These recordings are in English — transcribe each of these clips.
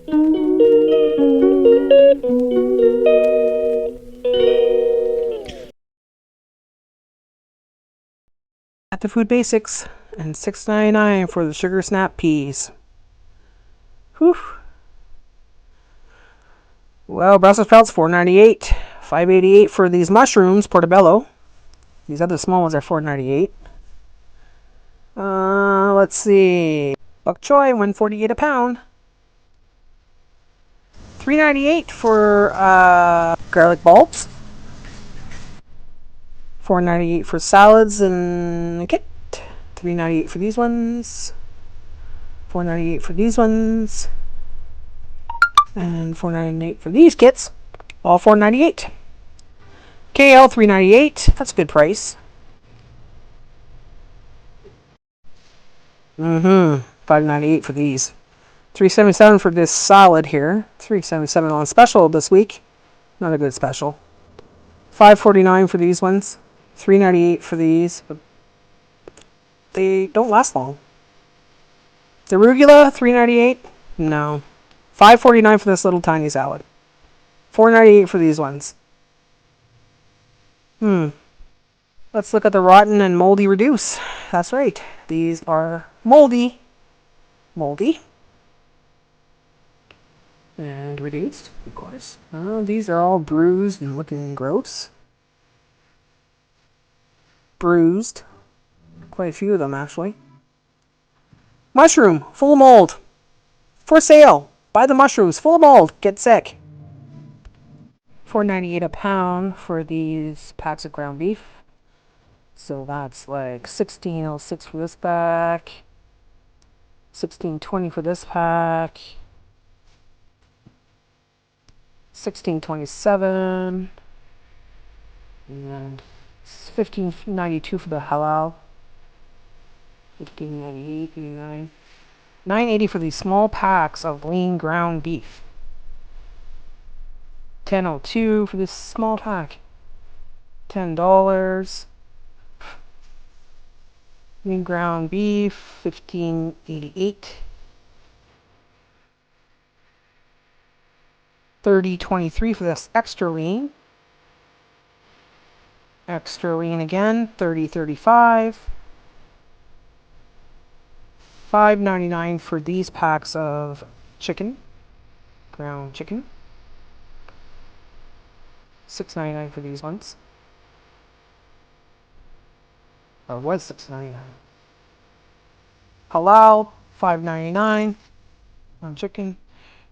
At the Food Basics, and $6.99 for the sugar snap peas. Whew. Well, Brussels sprouts $4.98. $5.88 for these mushrooms, portobello. These other small ones are $4.98. Let's see. Bok choy, $1.48 a pound. $3.98 for garlic bulbs. $4.98 for salads and a kit. $3.98 for these ones. $4.98 for these ones. And $4.98 for these kits. All $4.98. Kale, $3.98. That's a good price. $5.98 for these. $3.77 for this salad here. $3.77 on special this week. Not a good special. $5.49 for these ones. $3.98 for these. But they don't last long. The arugula, $3.98. No. $5.49 for this little tiny salad. $4.98 for these ones. Let's look at the rotten and moldy reduce. That's right. These are moldy. Moldy. And reduced, of course. Oh, these are all bruised and looking gross. Bruised. Quite a few of them, actually. Mushroom, full of mold. For sale. Buy the mushrooms, full of mold. Get sick. $4.98 a pound for these packs of ground beef. So that's like $16.06 for this pack. $16.20 for this pack. $16.27. And $15.92 for the halal. $15.98, $89. $9.80 for these small packs of lean ground beef. $10.02 for this small pack. $10. Lean ground beef, $15.88. $30.23 for this extra lean. Extra lean again, $30.35. $5.99 for these packs of chicken, ground chicken. $6.99 for these ones. Or was $6.99. Halal, $5.99. Ground chicken.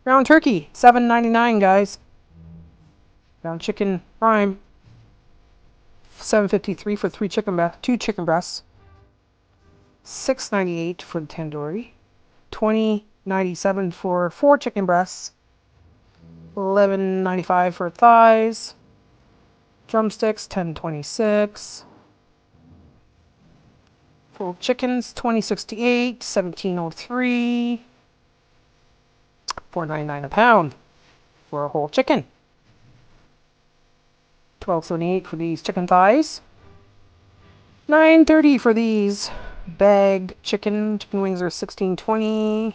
Ground turkey, $7.99, guys. Ground chicken prime, $7.53 for two chicken breasts. $6.98 for the tandoori. $20.97 for 4 chicken breasts. $11.95 for thighs. Drumsticks, $10.26. Full chickens, $20.68. $17.03. $4.99 a pound for a whole chicken. $12.78 for these chicken thighs. $9.30 for these bagged chicken. Chicken wings are $16.20.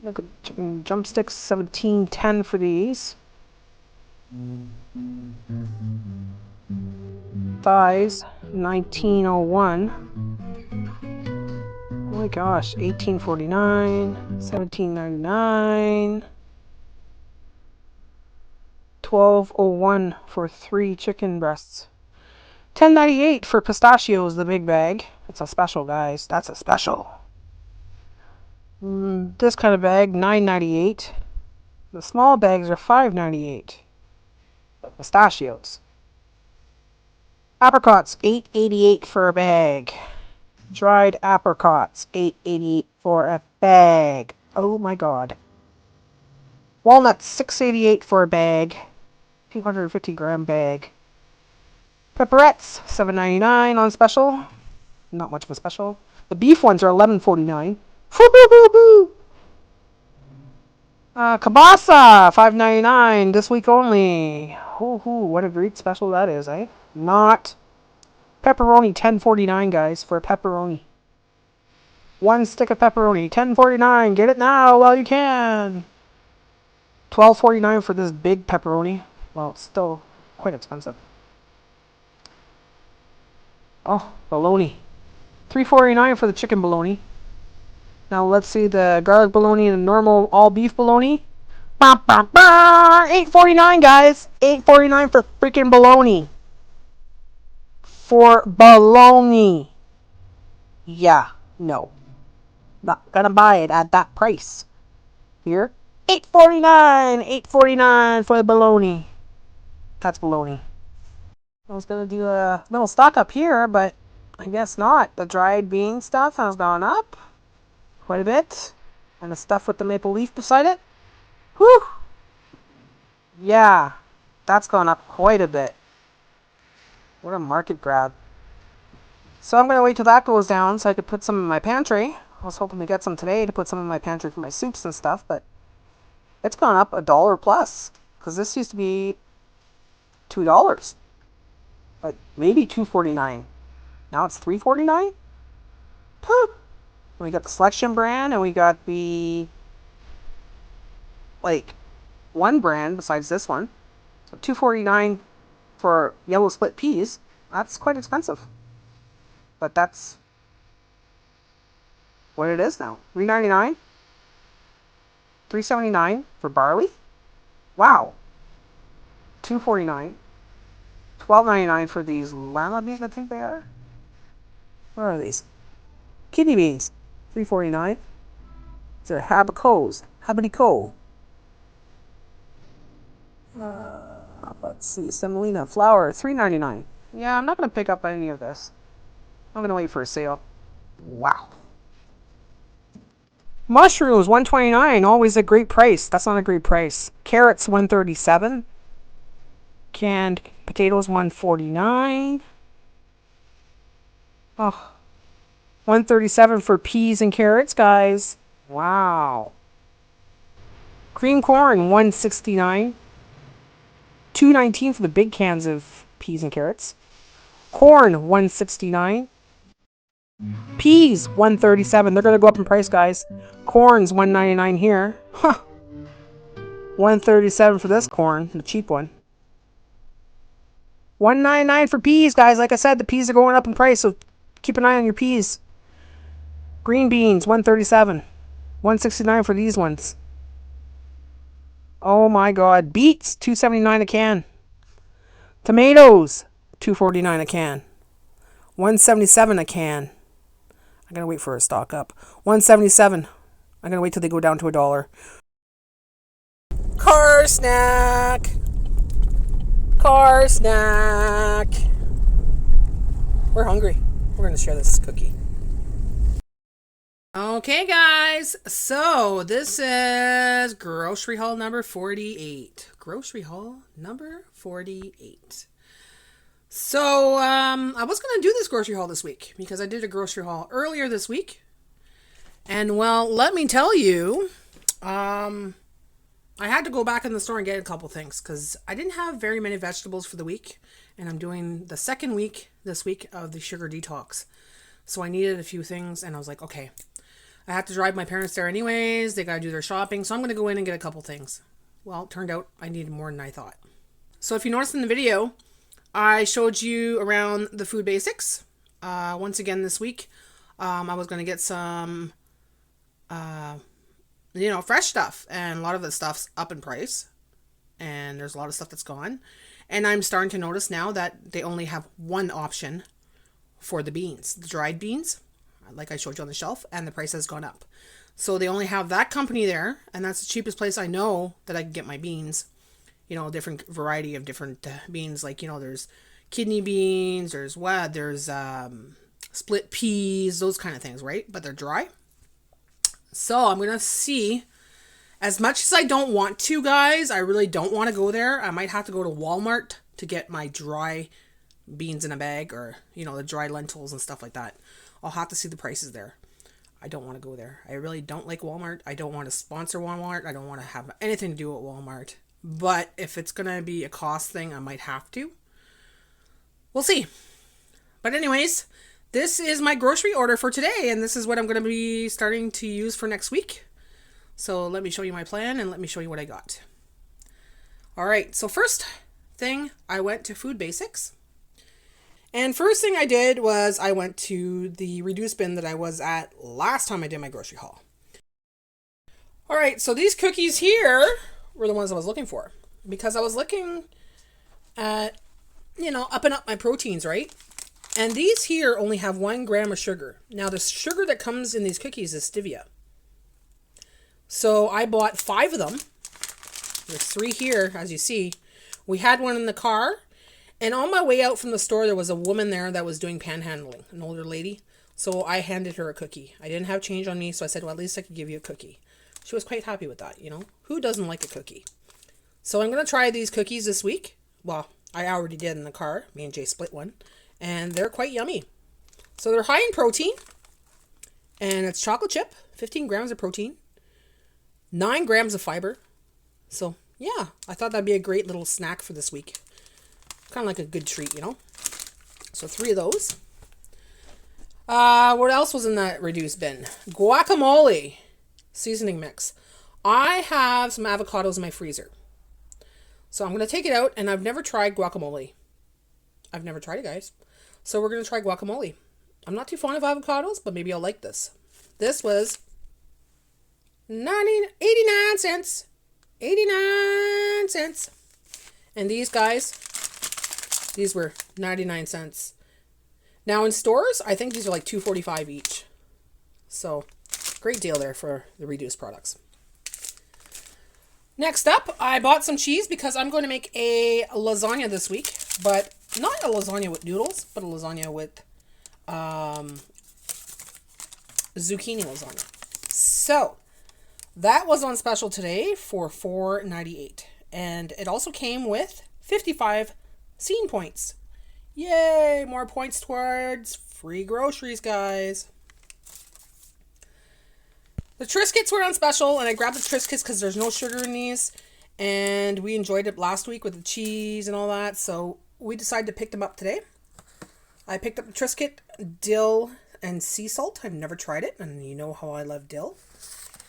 Look at chicken drumsticks, $17.10 for these. Thighs, $19.01. Oh my gosh, $18.49, $17.99. $12.01 for 3 chicken breasts. $10.98 for pistachios, the big bag. It's a special, guys. That's a special. This kind of bag, $9.98. The small bags are $5.98. Pistachios. Apricots, $8.88 for a bag. Dried apricots, $8.88 for a bag. Oh my god. Walnuts, $6.88 for a bag. 250 gram bag. Pepperettes, $7.99 on special. Not much of a special. The beef ones are $11.49. Foo-boo-boo-boo! Kielbasa, $5.99 this week only. What a great special that is, eh? Not. Pepperoni, $10.49, guys, for a pepperoni. One stick of pepperoni, $10.49. Get it now while you can. $12.49 for this big pepperoni. Well, it's still quite expensive. Oh, bologna. $3.49 for the chicken bologna. Now let's see the garlic bologna and the normal all beef bologna. $8.49, guys. $8.49 for freaking bologna. For bologna. Yeah, no. Not gonna buy it at that price. Here. $8.49. $8.49 for the bologna. That's bologna. I was gonna do a little stock up here, but I guess not. The dried bean stuff has gone up quite a bit. And the stuff with the maple leaf beside it. Whew! Yeah, that's gone up quite a bit. What a market grab. So I'm going to wait till that goes down so I could put some in my pantry. I was hoping to get some today to put some in my pantry for my soups and stuff, but it's gone up $1 plus. Because this used to be $2. But maybe $2.49. Now it's $3.49? We got the Selection brand and we got the one brand besides this one. So $2.49 for yellow split peas. That's quite expensive. But that's what it is now. $3.99. $3.79 for barley. Wow. $2.49. $12.99 for these lima beans, I think they are. What are these? Kidney beans. $3.49. These are habicos. Habanico. Let's see. Semolina flour. $3.99. Yeah, I'm not going to pick up any of this. I'm going to wait for a sale. Wow. Mushrooms, $1.29. Always a great price. That's not a great price. Carrots, $1.37. Canned potatoes, $1.49. Oh, $1.37 for peas and carrots, guys. Wow. Cream corn, $1.69. $2.19 for the big cans of peas and carrots. Corn, $1.69. Peas, $1.37. They're gonna go up in price, guys. Corn's $1.99 here. Huh. $1.37 for this corn, the cheap one. $1.99 for peas, guys. Like I said, the peas are going up in price, so keep an eye on your peas. Green beans, $1.37. $1.69 for these ones. Oh my god. Beets, $2.79 a can. Tomatoes, $2.49 a can. $1.77 a can. I'm gonna wait for a stock up. $1.77. I'm gonna wait till they go down to $1. Car snack. Car snack. We're hungry. We're gonna share this cookie. Okay, guys. So this is grocery haul number 48. Grocery haul number 48. So I was gonna do this grocery haul this week because I did a grocery haul earlier this week, and well, let me tell you, I had to go back in the store and get a couple things because I didn't have very many vegetables for the week, and I'm doing the second week this week of the sugar detox. So I needed a few things, and I was like, okay, I have to drive my parents there anyways. They got to do their shopping, so I'm going to go in and get a couple things. Well, it turned out I needed more than I thought. So if you noticed in the video, I showed you around the food basics. Once again this week, I was going to get some fresh stuff, and a lot of the stuff's up in price, and there's a lot of stuff that's gone, and I'm starting to notice now that they only have one option for the beans, the dried beans, like I showed you on the shelf, and the price has gone up. So they only have that company there, and that's the cheapest place I know that I can get my beans. Different variety of different beans, like there's kidney beans, there's split peas, those kind of things, right? But they're dry. So I'm going to see, as much as I don't want to, guys, I really don't want to go there. I might have to go to Walmart to get my dry beans in a bag, or, the dry lentils and stuff like that. I'll have to see the prices there. I don't want to go there. I really don't like Walmart. I don't want to sponsor Walmart. I don't want to have anything to do with Walmart. But if it's going to be a cost thing, I might have to. We'll see. But anyways, this is my grocery order for today, and this is what I'm going to be starting to use for next week. So let me show you my plan and let me show you what I got. All right, so first thing, I went to Food Basics. And first thing I did was I went to the reduced bin that I was at last time I did my grocery haul. All right, so these cookies here were the ones I was looking for because I was looking at, upping up my proteins, right? And these here only have 1 gram of sugar. Now, the sugar that comes in these cookies is stevia. So I bought 5 of them. There's 3 here, as you see. We had one in the car. And on my way out from the store, there was a woman there that was doing panhandling, an older lady. So I handed her a cookie. I didn't have change on me, so I said, well, at least I could give you a cookie. She was quite happy with that, Who doesn't like a cookie? So I'm going to try these cookies this week. Well, I already did in the car. Me and Jay split one. And they're quite yummy. So they're high in protein. And it's chocolate chip, 15 grams of protein, 9 grams of fiber. So, yeah, I thought that'd be a great little snack for this week. Kind of like a good treat, So 3 of those. What else was in that reduced bin? Guacamole seasoning mix. I have some avocados in my freezer. So I'm going to take it out, and I've never tried guacamole. I've never tried it, guys. So we're going to try guacamole. I'm not too fond of avocados, but maybe I'll like this. This was 89 cents. 89 cents. And these guys, these were 99 cents. Now in stores, I think these are like $2.45 each. So great deal there for the reduced products. Next up, I bought some cheese because I'm going to make a lasagna this week, but not a lasagna with noodles, but a lasagna with zucchini lasagna. So that was on special today for $4.98, and it also came with 55 scene points. Yay, more points towards free groceries, guys. The Triscuits were on special, and I grabbed the Triscuits because there's no sugar in these, and we enjoyed it last week with the cheese and all that, so we decided to pick them up today. I picked up the Triscuit, dill, and sea salt. I've never tried it, and you know how I love dill.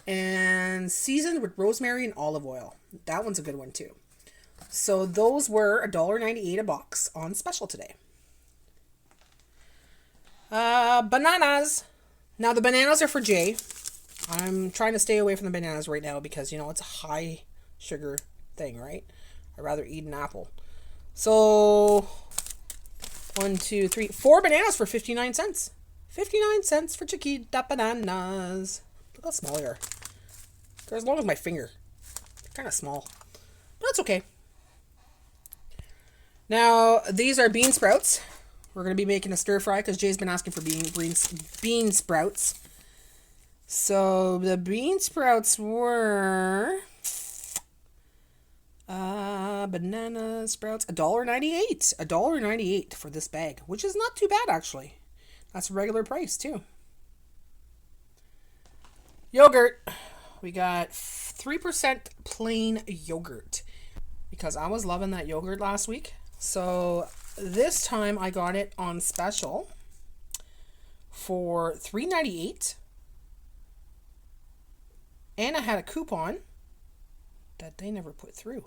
And seasoned with rosemary and olive oil. That one's a good one, too. So those were $1.98 a box on special today. Bananas. Now, the bananas are for Jay. I'm trying to stay away from the bananas right now because, it's a high sugar thing, right? I'd rather eat an apple. So, 1, 2, 3, 4 bananas for 59 cents. 59 cents for Chiquita bananas. Look how small they are. They're as long as my finger. They're kind of small. But that's okay. Now, these are bean sprouts. We're going to be making a stir fry because Jay's been asking for bean sprouts. So the bean sprouts were banana sprouts, $1.98. $1.98 for this bag, which is not too bad actually. That's a regular price too. Yogurt. We got 3% plain yogurt because I was loving that yogurt last week. So this time I got it on special for $3.98. And I had a coupon that they never put through.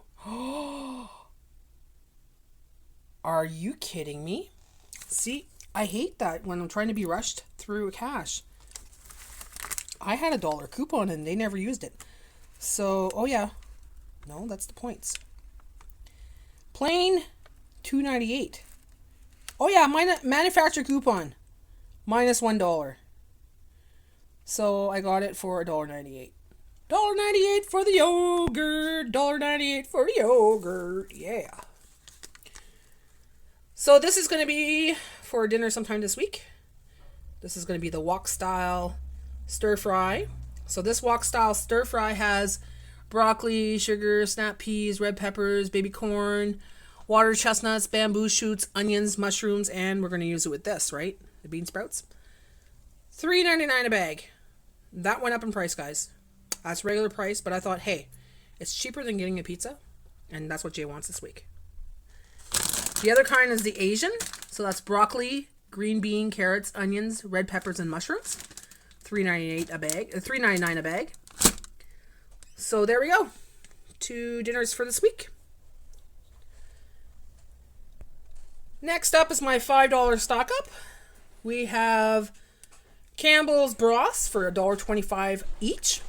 Are you kidding me? See, I hate that when I'm trying to be rushed through cash. I had $1 coupon and they never used it. So, oh yeah. No, that's the points. Plain $2.98. Oh yeah, manufacturer coupon. Minus $1. So I got it for $1.98. $1.98 for the yogurt. $1.98 for the yogurt. Yeah. So this is going to be for dinner sometime this week. This is going to be the wok style stir fry. So this wok style stir fry has broccoli, sugar, snap peas, red peppers, baby corn, water chestnuts, bamboo shoots, onions, mushrooms, and we're going to use it with this, right? The bean sprouts. $3.99 a bag. That went up in price, guys. That's regular price, but I thought, hey, it's cheaper than getting a pizza, and that's what Jay wants this week. The other kind is the Asian, so that's broccoli, green bean, carrots, onions, red peppers, and mushrooms. $3.98 a bag. $3.99 a bag. So there we go. 2 dinners for this week. Next up is my $5 stock up. We have Campbell's broths for $1.25 each.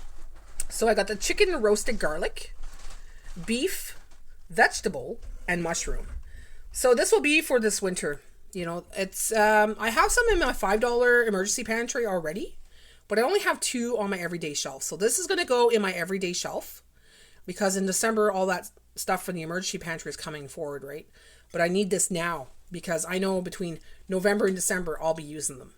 So I got the chicken roasted garlic, beef, vegetable, and mushroom. So this will be for this winter. You know, it's I have some in my $5 emergency pantry already, but I only have 2 on my everyday shelf. So this is going to go in my everyday shelf because in December all that stuff from the emergency pantry is coming forward, right? But I need this now because I know between November and December I'll be using them.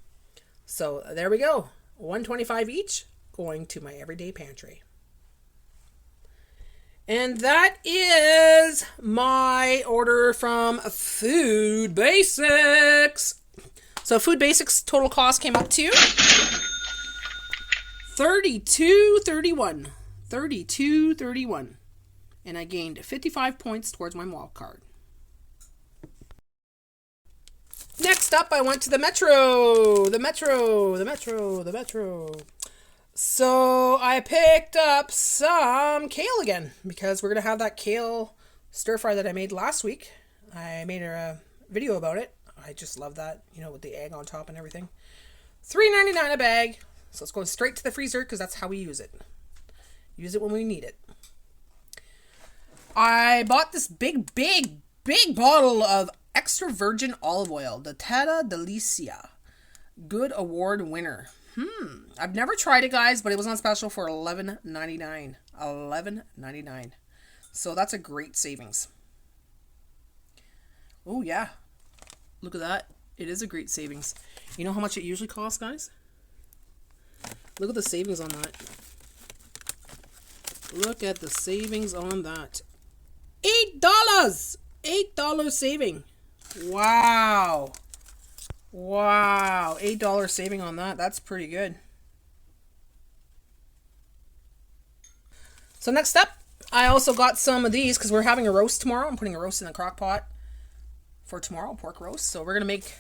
So there we go. $1.25 each going to my everyday pantry. And that is my order from Food Basics. So Food Basics total cost came up to $32.31. $32.31. And I gained 55 points towards my wild card. Next up, I went to the Metro. So I picked up some kale again because we're going to have that kale stir fry that I made last week. I made a video about it. I just love that, you know, with the egg on top and everything. $3.99 a bag. So it's going straight to the freezer because that's how we use it. Use it when we need it. I bought this big bottle of extra virgin olive oil, the Tata Delicia. Good award winner. I've never tried it, guys, but it was on special for $11.99. $11.99. So that's a great savings. Oh, yeah. Look at that. It is a great savings. You know how much it usually costs, guys? Look at the savings on that. Look at the savings on that. $8! $8 saving. Wow. Wow. $8 saving on that. That's pretty good. So next up, I also got some of these because we're having a roast tomorrow. I'm putting a roast in the crock pot for tomorrow, pork roast. So we're going to make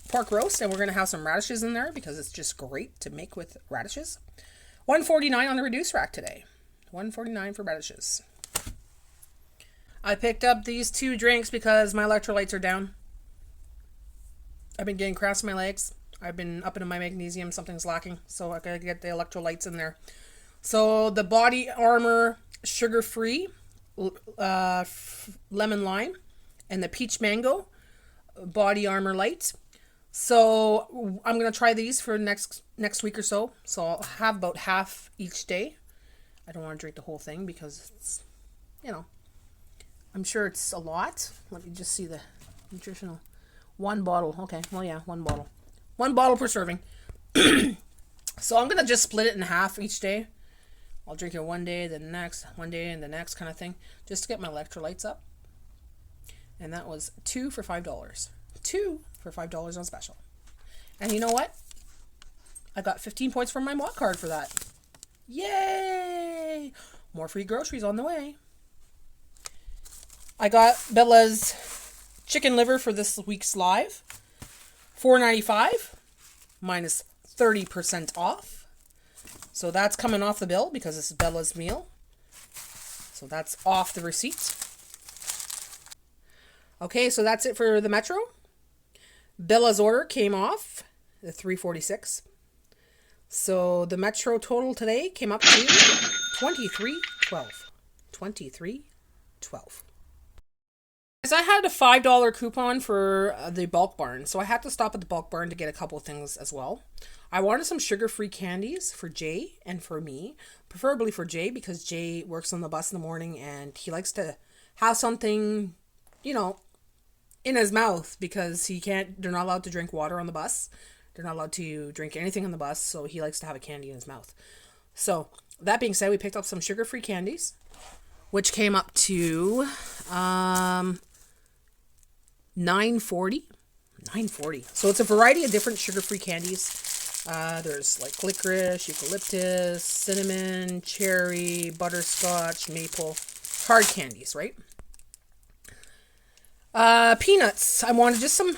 pork roast and we're going to have some radishes in there because it's just great to make with radishes. $1.49 on the reduced rack today. $1.49 for radishes. I picked up these 2 drinks because my electrolytes are down. I've been getting cramps in my legs. I've been up into my magnesium. Something's lacking. So I gotta get the electrolytes in there. So the Body Armor sugar-free lemon lime and the peach mango Body Armor light. So I'm going to try these for next week or so. So I'll have about half each day. I don't want to drink the whole thing because it's, you know, I'm sure it's a lot. Let me just see the nutritional. 1 bottle. Okay. Well, yeah, 1 bottle. 1 bottle per serving. So I'm going to just split it in half each day. I'll drink it one day, then the next, one day, and the next kind of thing. Just to get my electrolytes up. And that was 2 for $5. 2 for $5 on special. And you know what? I got 15 points from my mod card for that. Yay! More free groceries on the way. I got Bella's chicken liver for this week's live. $4.95 minus 30% off. So that's coming off the bill because this is Bella's meal. So that's off the receipt. Okay, so that's it for the Metro. Bella's order came off the $3.46. So the Metro total today came up to $23.12. $23.12. I had a $5 coupon for the Bulk Barn, so I had to stop at the Bulk Barn to get a couple of things as well. I wanted some sugar-free candies for Jay and for me, preferably for Jay because Jay works on the bus in the morning and he likes to have something, you know, in his mouth because they're not allowed to drink water on the bus. They're not allowed to drink anything on the bus, so he likes to have a candy in his mouth. So, that being said, we picked up some sugar-free candies, which came up to $9.40. So it's a variety of different sugar-free candies. There's like licorice, eucalyptus, cinnamon, cherry, butterscotch, maple, hard candies, right? Peanuts. I wanted just some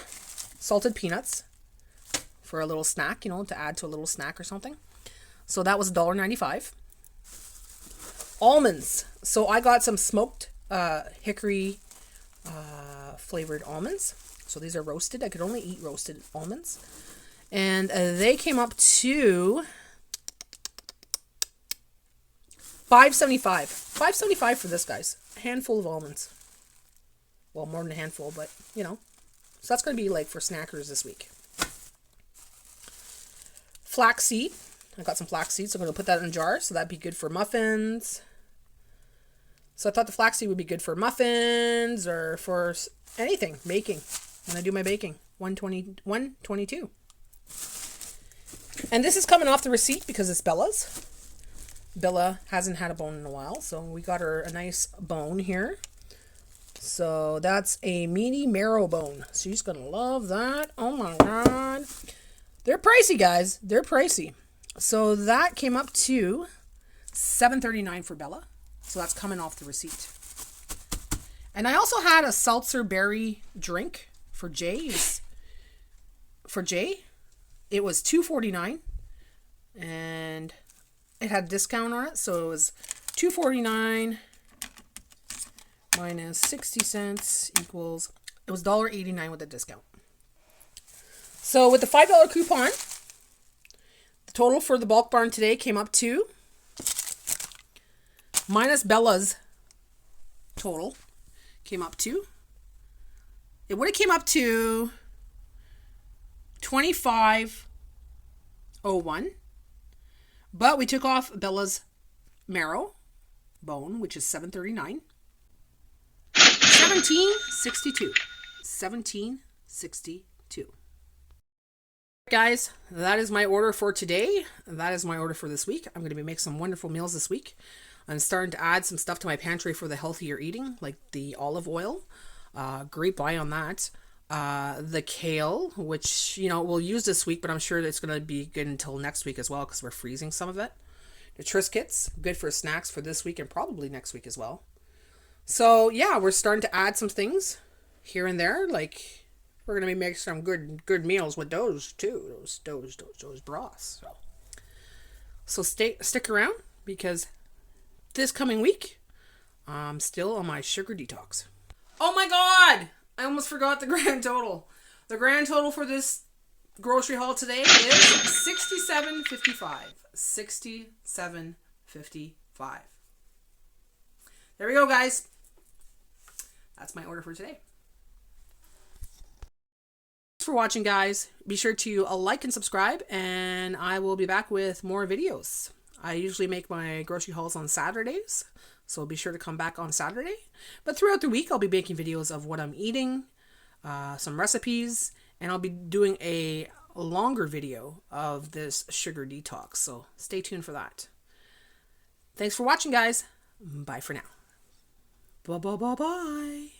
salted peanuts. for a little snack, you know, to add to a little snack or something. So that was $1.95. Almonds. So I got some smoked hickory flavored almonds. So these are roasted. I could only eat roasted almonds. And they came up to $5.75. $5.75 for this, guys. A handful of almonds. Well, more than a handful, but, you know. So that's going to be like for snackers this week. Flaxseed. I got some flaxseed, so I'm going to put that in a jar. So that'd be good for muffins. So I thought the flaxseed would be good for muffins or for anything, baking. When I do my baking. $1.22. And this is coming off the receipt because it's Bella's. Bella hasn't had a bone in a while, so we got her a nice bone here. So that's a meaty marrow bone. She's going to love that. Oh my God. They're pricey, guys. They're pricey. So that came up to $7.39 for Bella. So that's coming off the receipt. And I also had a seltzer berry drink for Jay. For Jay, it was $2.49. And it had a discount on it. So it was $2.49 minus 60 cents equals, it was $1.89 with a discount. So with the $5 coupon, the total for the bulk barn today came up to, minus Bella's total, came up to, it would have came up to $25.01, but we took off Bella's marrow bone, which is $7.39. $17.62. $17.62. Guys, that is my order for today. That is my order for this week. I'm going to be making some wonderful meals this week. I'm starting to add some stuff to my pantry for the healthier eating, like the olive oil. Great buy on that. The kale, which, you know, we'll use this week, but I'm sure it's going to be good until next week as well because we're freezing some of it. The Triscuits, good for snacks for this week and probably next week as well. So, yeah, we're starting to add some things here and there. Like, we're going to be making some good meals with those, too. Those broths. So stick around because this coming week, I'm still on my sugar detox. Oh, my God! I almost forgot the grand total. The grand total for this grocery haul today is $67.55. $67.55. There we go, guys. That's my order for today. Thanks for watching, guys. Be sure to like and subscribe, and I will be back with more videos. I usually make my grocery hauls on Saturdays, so be sure to come back on Saturday. But throughout the week, I'll be making videos of what I'm eating, some recipes, and I'll be doing a longer video of this sugar detox, so stay tuned for that. Thanks for watching, guys. Bye for now. Bye.